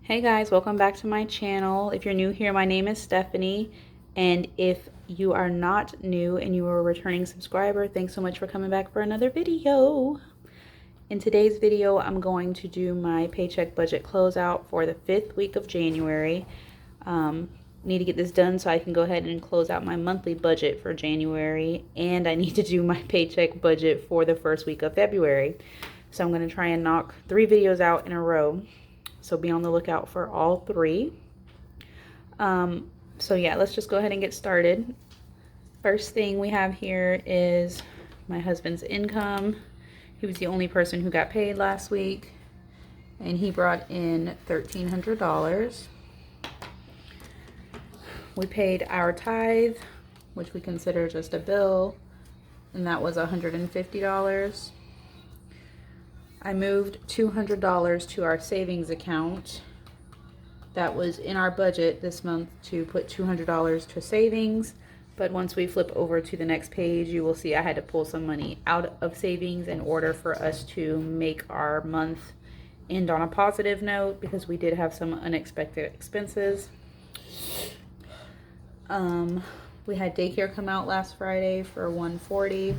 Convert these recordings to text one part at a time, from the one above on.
Hey guys, welcome back to my channel. If you're new here, my name is Stephanie, and if you are not new and you are a returning subscriber, thanks so much for coming back for another video. In today's video, I'm going to do my paycheck budget closeout for the 5th week of January. Need to get this done so I can go ahead and close out my monthly budget for January, and I need to do my paycheck budget for the 1st week of February. So I'm going to try and knock 3 videos out in a row. So be on the lookout for all 3. So yeah, let's just go ahead and get started. First thing we have here is my husband's income. He was the only person who got paid last week, and he brought in $1,300. We paid our tithe, which we consider just a bill, and that was $150. I moved $200 to our savings account. That was in our budget this month to put $200 to savings, but once we flip over to the next page, you will see I had to pull some money out of savings in order for us to make our month end on a positive note, because we did have some unexpected expenses. We had daycare come out last Friday for $140.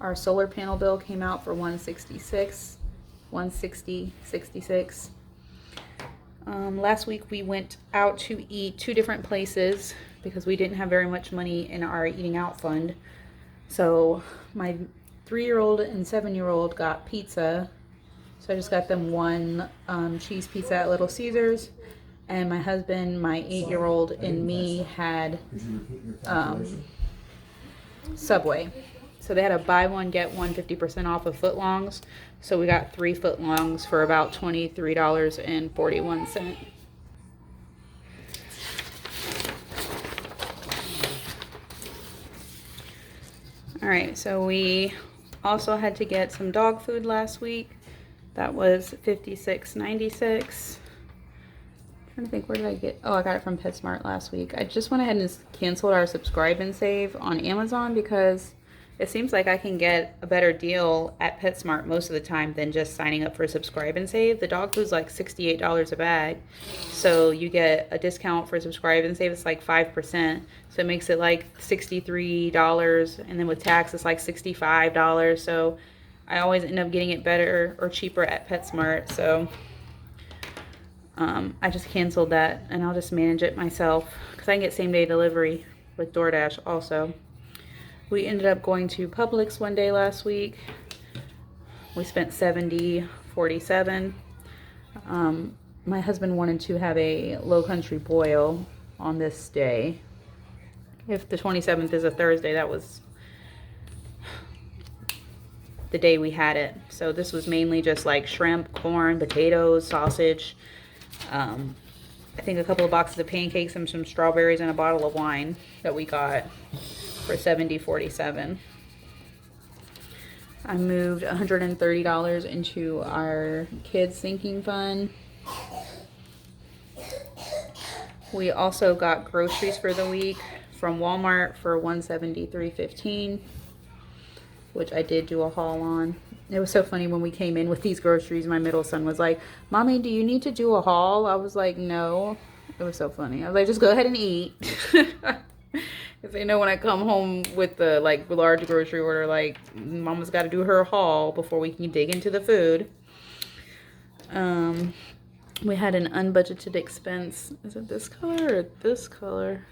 Our solar panel bill came out for $160.66. Last week we went out to eat 2 different places because we didn't have very much money in our eating out fund. So my 3-year-old and 7-year-old got pizza. So I just got them one cheese pizza at Little Caesars. And my husband, my 8-year-old, and me had Subway. So they had a buy one, get one 50% off of footlongs. So we got 3 footlongs for about $23.41. All right, so we also had to get some dog food last week. That was $56.96. Trying to think, where did I get? Oh, I got it from PetSmart last week. I just went ahead and canceled our subscribe and save on Amazon because it seems like I can get a better deal at PetSmart most of the time than just signing up for subscribe and save. The dog food's like $68 a bag. So you get a discount for subscribe and save. It's like 5%. So it makes it like $63. And then with tax, it's like $65. So I always end up getting it better or cheaper at PetSmart. So I just canceled that, and I'll just manage it myself because I can get same day delivery with DoorDash also. We ended up going to Publix one day last week. We spent $70.47. My husband wanted to have a low country boil on this day. If the 27th is a Thursday, that was the day we had it. So this was mainly just like shrimp, corn, potatoes, sausage. I think a couple of boxes of pancakes and some strawberries and a bottle of wine that we got for $70.47. I moved $130 into our kids' sinking fund. We also got groceries for the week from Walmart for $173.15, which I did do a haul on. It was so funny when we came in with these groceries. My middle son was like, "Mommy, do you need to do a haul?" I was like, "No." It was so funny. I was like, "Just go ahead and eat." Because they know when I come home with the large grocery order, like Mama's got to do her haul before we can dig into the food. We had an unbudgeted expense. Is it this color or this color?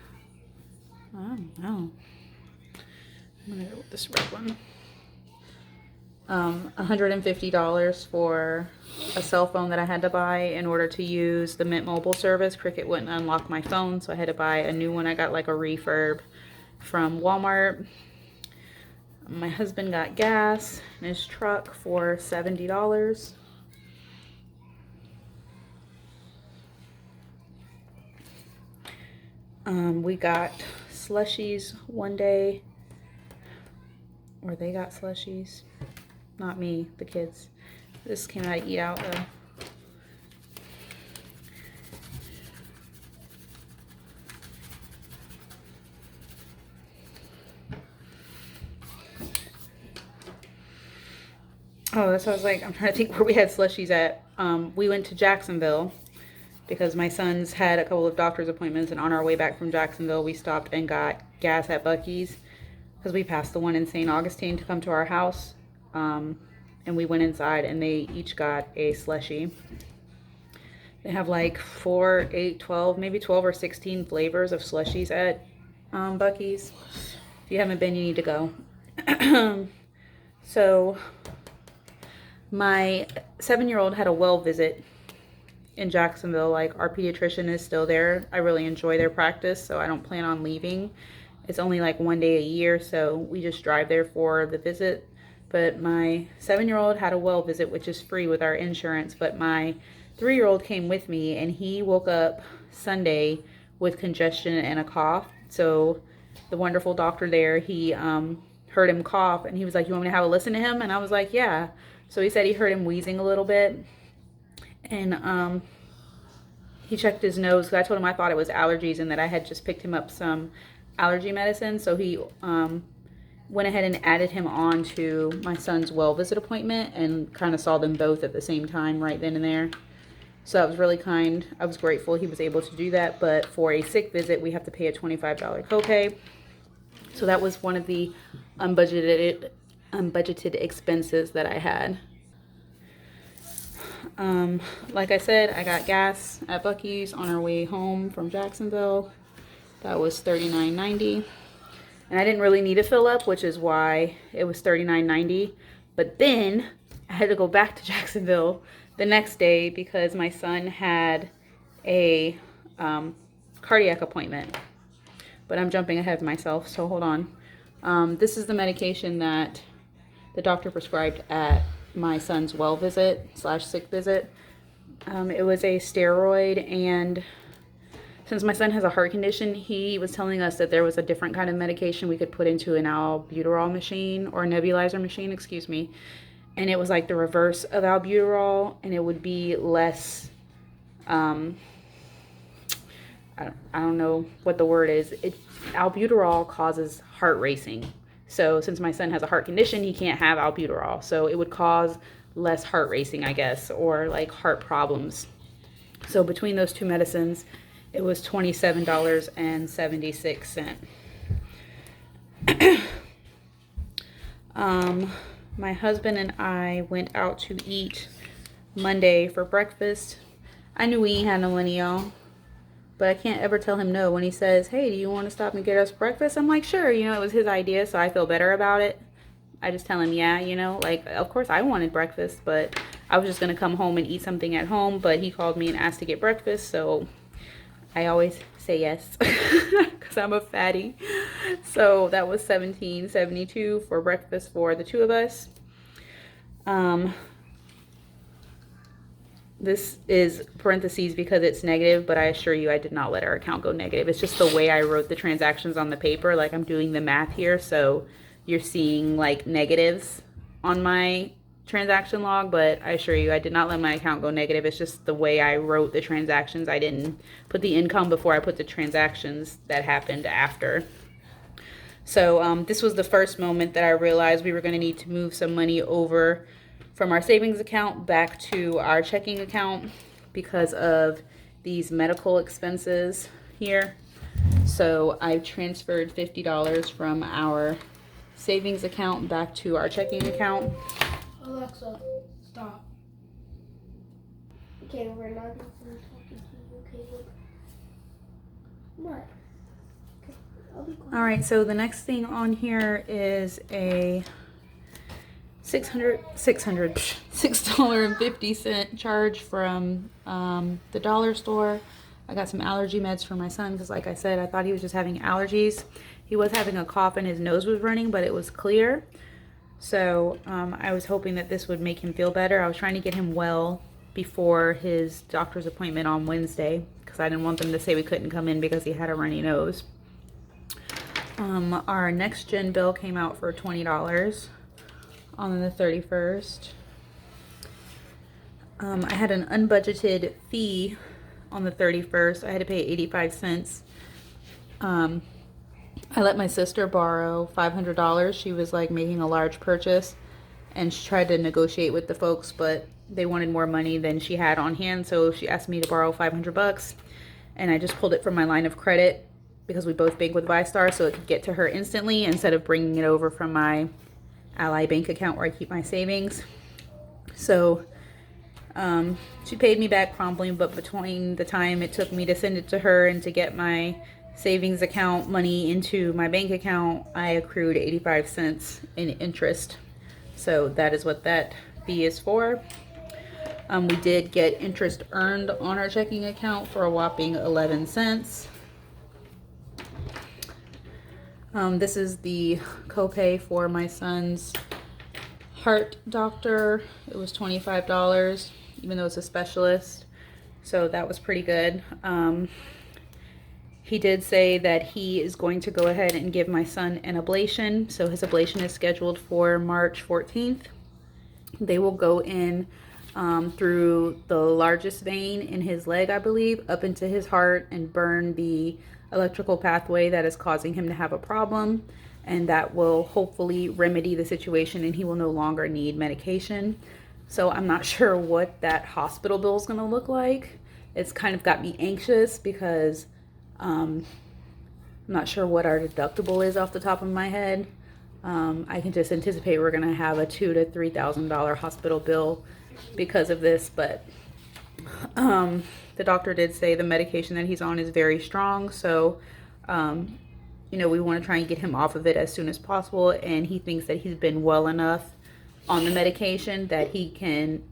I don't know. I'm gonna go with this red one. $150 for a cell phone that I had to buy in order to use the Mint Mobile service. Cricket wouldn't unlock my phone, so I had to buy a new one. I got like a refurb from Walmart. My husband got gas in his truck for $70. We got slushies one day, or they got slushies. Not me, the kids. This came out of Eat Out though. Oh, that's what I was like. I'm trying to think where we had slushies at. We went to Jacksonville because my son's had a couple of doctor's appointments, and on our way back from Jacksonville, we stopped and got gas at Buc-ee's because we passed the one in St. Augustine to come to our house. And we went inside, and they each got a slushie. They have like 4, 8, 12, maybe 12 or 16 flavors of slushies at Buc-ee's. If you haven't been, you need to go. So my 7-year-old had a well visit in Jacksonville. Like, our pediatrician is still there. I really enjoy their practice, so I don't plan on leaving. It's only like 1 day a year, so we just drive there for the visit. But my 7-year-old had a well visit, which is free with our insurance. But my 3-year-old came with me, and he woke up Sunday with congestion and a cough. So the wonderful doctor there, he heard him cough, and he was like, "You want me to have a listen to him?" And I was like, "Yeah." So he said he heard him wheezing a little bit, and he checked his nose because I told him I thought it was allergies and that I had just picked him up some allergy medicine. So he went ahead and added him on to my son's well visit appointment and kind of saw them both at the same time right then and there. So that was really kind. I was grateful he was able to do that. But for a sick visit, we have to pay a $25 copay. So that was one of the unbudgeted expenses that I had. Like I said, I got gas at Buc-ee's on our way home from Jacksonville. That was $39.90. And I didn't really need to fill up, which is why it was $39.90. But then I had to go back to Jacksonville the next day because my son had a cardiac appointment. But I'm jumping ahead of myself, so hold on. This is the medication that the doctor prescribed at my son's well visit / sick visit. It was a steroid, and since my son has a heart condition, he was telling us that there was a different kind of medication we could put into an albuterol machine, or nebulizer machine, excuse me. And it was like the reverse of albuterol, and it would be less, I don't know what the word is. Albuterol causes heart racing. So since my son has a heart condition, he can't have albuterol. So it would cause less heart racing, I guess, or like heart problems. So between those two medicines, it was $27.76. My husband and I went out to eat Monday for breakfast. I knew we ain't had no money, y'all. But I can't ever tell him no when he says, "Hey, do you want to stop and get us breakfast?" I'm like, "Sure." You know, it was his idea, so I feel better about it. I just tell him, yeah, you know, like, of course I wanted breakfast, but I was just going to come home and eat something at home. But he called me and asked to get breakfast, so I always say yes because I'm a fatty. So that was $17.72 for breakfast for the two of us. This is parentheses because it's negative, but I assure you I did not let our account go negative. It's just the way I wrote the transactions on the paper. Like, I'm doing the math here, so you're seeing like negatives on my transaction log, but I assure you I did not let my account go negative. It's just the way I wrote the transactions. I didn't put the income before I put the transactions that happened after. So this was the first moment that I realized we were going to need to move some money over from our savings account back to our checking account because of these medical expenses here. So I transferred $50 from our savings account back to our checking account. Alexa, stop. Okay, we're not even talking to you. Okay, look. What? Okay, I'll be quiet. All right, so the next thing on here is a $6.50 charge from the dollar store. I got some allergy meds for my son because, like I said, I thought he was just having allergies. He was having a cough and his nose was running, but it was clear. So I was hoping that this would make him feel better. I was trying to get him well before his doctor's appointment on Wednesday because I didn't want them to say we couldn't come in because he had a runny nose. Our next gen bill came out for $20 on the 31st. I had an unbudgeted fee on the 31st. I had to pay 85 cents. I let my sister borrow $500. She was like making a large purchase, and she tried to negotiate with the folks, but they wanted more money than she had on hand, so she asked me to borrow $500, and I just pulled it from my line of credit because we both bank with ViStar, so it could get to her instantly instead of bringing it over from my Ally Bank account where I keep my savings. So she paid me back promptly, but between the time it took me to send it to her and to get my savings account money into my bank account, I accrued 85 cents in interest. So that is what that fee is for. We did get interest earned on our checking account for a whopping 11 cents. This is the copay for my son's heart doctor. It was $25, even though it's a specialist. So that was pretty good. He did say that he is going to go ahead and give my son an ablation. So his ablation is scheduled for March 14th. They will go in through the largest vein in his leg, I believe, up into his heart and burn the electrical pathway that is causing him to have a problem. And that will hopefully remedy the situation and he will no longer need medication. So I'm not sure what that hospital bill is going to look like. It's kind of got me anxious because I'm not sure what our deductible is off the top of my head. I can just anticipate we're going to have a $2,000 to $3,000 hospital bill because of this, but the doctor did say the medication that he's on is very strong, so you know, we want to try and get him off of it as soon as possible, and he thinks that he's been well enough on the medication that he can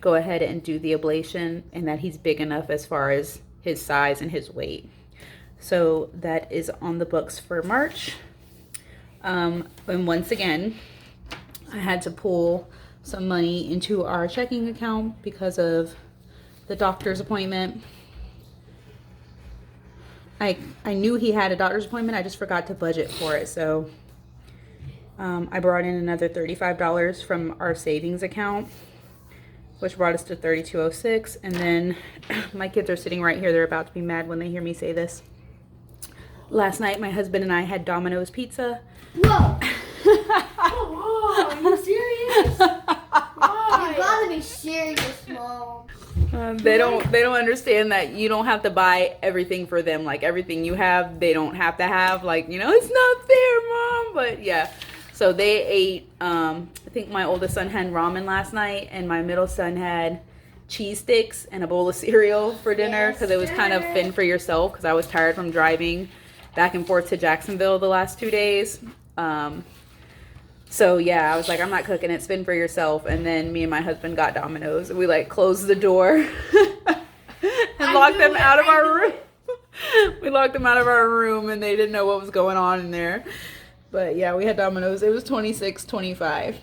go ahead and do the ablation, and that he's big enough as far as his size and his weight. So that is on the books for March. And once again, I had to pull some money into our checking account because of the doctor's appointment. I knew he had a doctor's appointment, I just forgot to budget for it. So I brought in another $35 from our savings account, which brought us to $32.06. And then my kids are sitting right here. They're about to be mad when they hear me say this. Last night, my husband and I had Domino's pizza. Whoa! Come on, are you serious? Why? You gotta be serious, Mom. They don't understand that you don't have to buy everything for them. Like, everything you have, they don't have to have. Like, you know, it's not fair, Mom. But yeah. So they ate, I think my oldest son had ramen last night, and my middle son had cheese sticks and a bowl of cereal for dinner because it was kind of fend for yourself because I was tired from driving back and forth to Jacksonville the last 2 days. So yeah, I was like, I'm not cooking it, fend for yourself. And then me and my husband got Domino's, and we like closed the door and locked them out of our room. We locked them out of our room, and they didn't know what was going on in there. But yeah, we had Domino's. It was $26.25.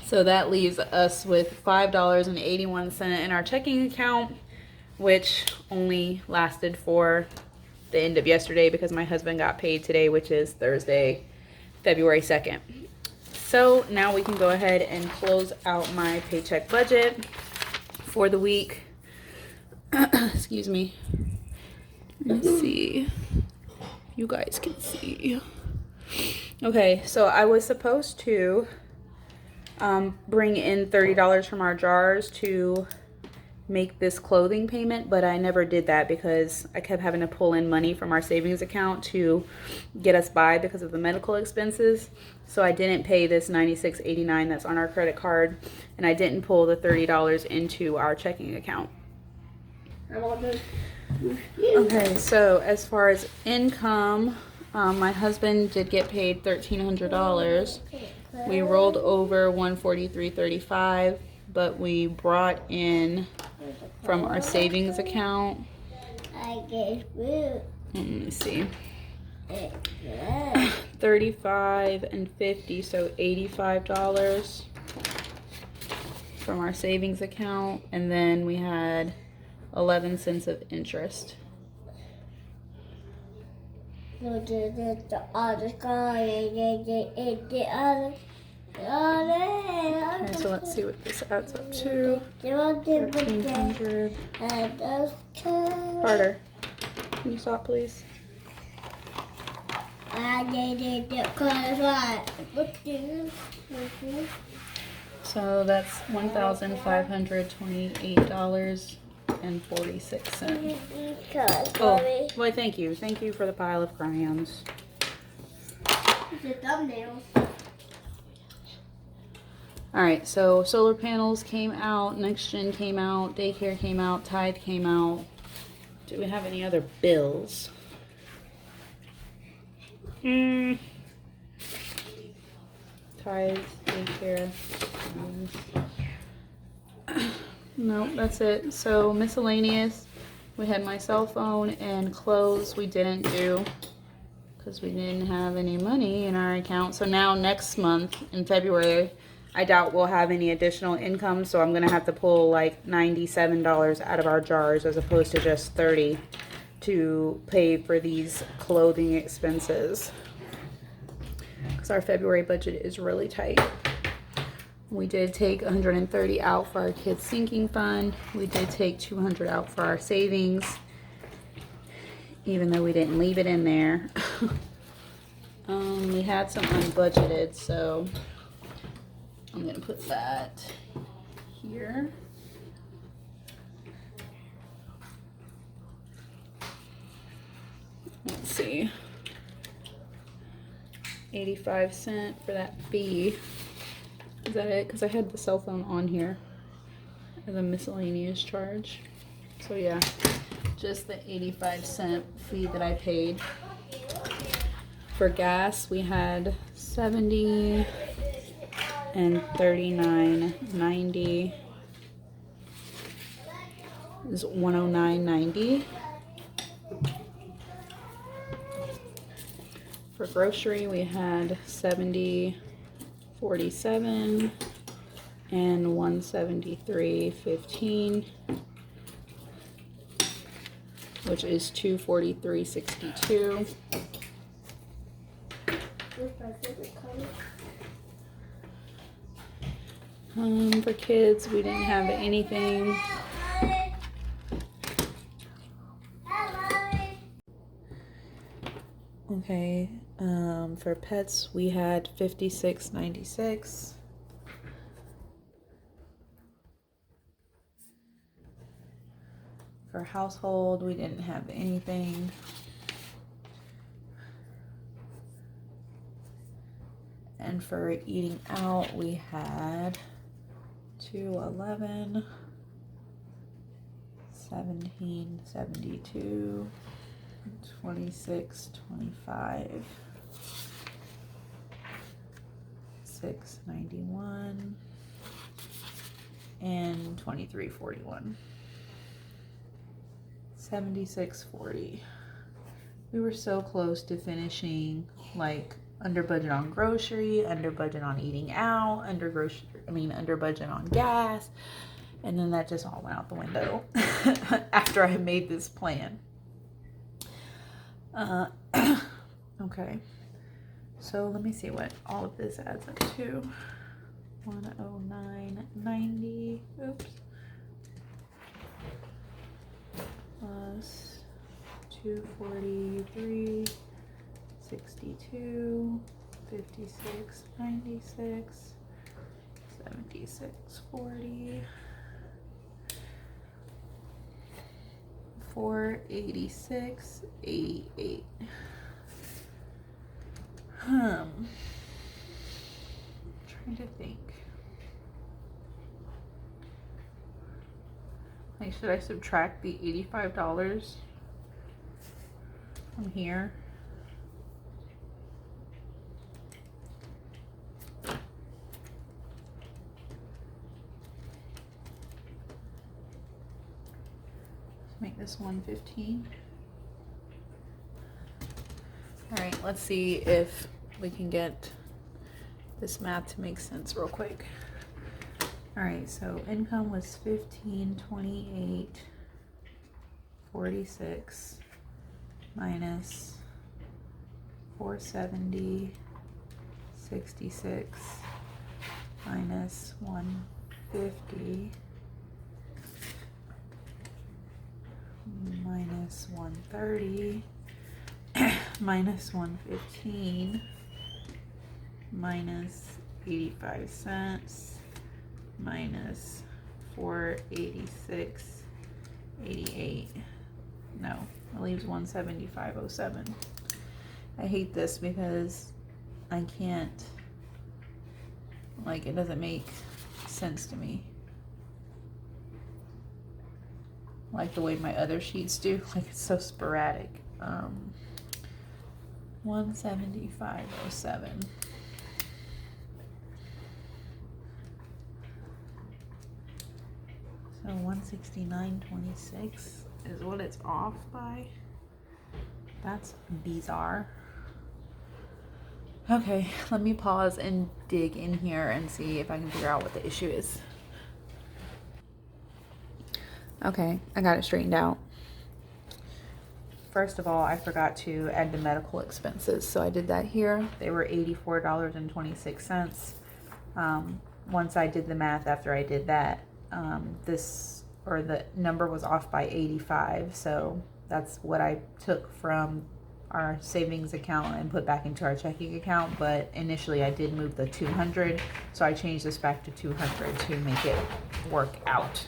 So that leaves us with $5.81 in our checking account, which only lasted for the end of yesterday because my husband got paid today, which is Thursday, February 2nd. So now we can go ahead and close out my paycheck budget for the week. Excuse me. Let's see. You guys can see. Okay, so I was supposed to bring in $30 from our jars to make this clothing payment, but I never did that because I kept having to pull in money from our savings account to get us by because of the medical expenses. So I didn't pay this $96.89 that's on our credit card, and I didn't pull the $30 into our checking account. Okay, so as far as income, my husband did get paid $1,300. We rolled over $143.35, but we brought in from our savings account. Let me see. 35 and 50, so $85 from our savings account, and then we had 11 cents of interest. Okay, so let's see what this adds up to. 1,300. Carter, can you stop, please? So that's $1,528.46. Oh, well, thank you. Thank you for the pile of crayons. The thumbnails. Alright, so solar panels came out, Next Gen came out, daycare came out, Tithe came out. Do we have any other bills? Tithe, daycare. No, that's it. So miscellaneous, we had my cell phone and clothes we didn't do because we didn't have any money in our account. So now next month in February, I doubt we'll have any additional income, so I'm gonna have to pull like $97 out of our jars as opposed to just $30 to pay for these clothing expenses, because our February budget is really tight. We did take $130 out for our kids' sinking fund. We did take $200 out for our savings, even though we didn't leave it in there. We had some unbudgeted, so I'm gonna put that here. Let's see. 85 cents for that fee. Is that it? Because I had the cell phone on here as a miscellaneous charge. So yeah, just the 85 cent fee that I paid. For gas, we had 70 and 39.90 is 109.90. For grocery, we had 70.47 and 173.15, which is 243.62. For kids, we didn't have anything. Okay, for pets, we had 56.96. For household, we didn't have anything. And for eating out, we had 211, 17.72, 26.25, 6.91, and 23.41. 76.40. We were so close to finishing, like, under budget on grocery, under budget on eating out, under budget on gas, and then that just all went out the window after I made this plan. Okay, so let me see what all of this adds up to. 109.90. Oops. Plus 243.62, 56.96, 76.40, 486.88. Trying to think. Like, should I subtract the $85 from here? Let's make this 115. All right, let's see if we can get this math to make sense real quick. All right, so income was 1528.46 minus 470.66 minus 150 minus 130 minus 115 minus 85 cents minus 486.88. No, it leaves 175.07. I hate this because I can't, like, it doesn't make sense to me. Like the way my other sheets do, like it's so sporadic. 175.07. So 169.26 is what it's off by. That's bizarre. Okay, let me pause and dig in here and see if I can figure out what the issue is. Okay, I got it straightened out. First of all, I forgot to add the medical expenses, so I did that here. They were $84.26. Once I did the math after I did that, the number was off by 85, so that's what I took from our savings account and put back into our checking account. But initially I did move the 200, so I changed this back to 200 to make it work out.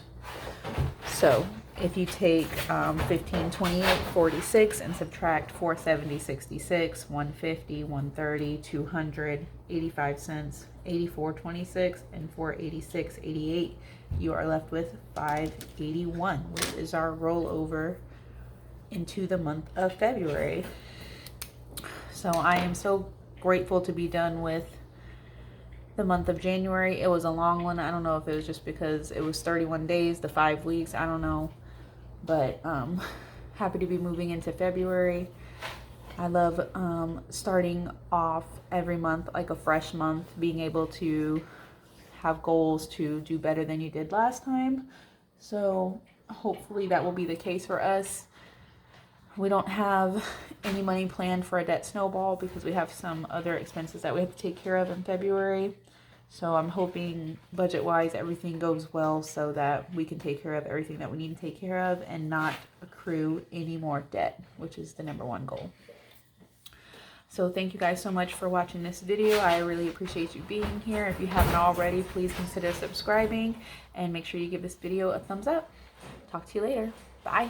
So if you take 1528.46 and subtract 470.66, 150, 130, 200, 85 cents, 84.26, and 486.88, you are left with 581, which is our rollover into the month of February. So I am so grateful to be done with the month of January. It was a long one. I don't know if it was just because it was 31 days, the 5 weeks, I don't know. But happy to be moving into February. I love starting off every month like a fresh month, being able to have goals to do better than you did last time. So hopefully that will be the case for us. We don't have any money planned for a debt snowball because we have some other expenses that we have to take care of in February. So I'm hoping budget-wise everything goes well so that we can take care of everything that we need to take care of and not accrue any more debt, which is the #1 goal. So thank you guys so much for watching this video. I really appreciate you being here. If you haven't already, please consider subscribing and make sure you give this video a thumbs up. Talk to you later. Bye.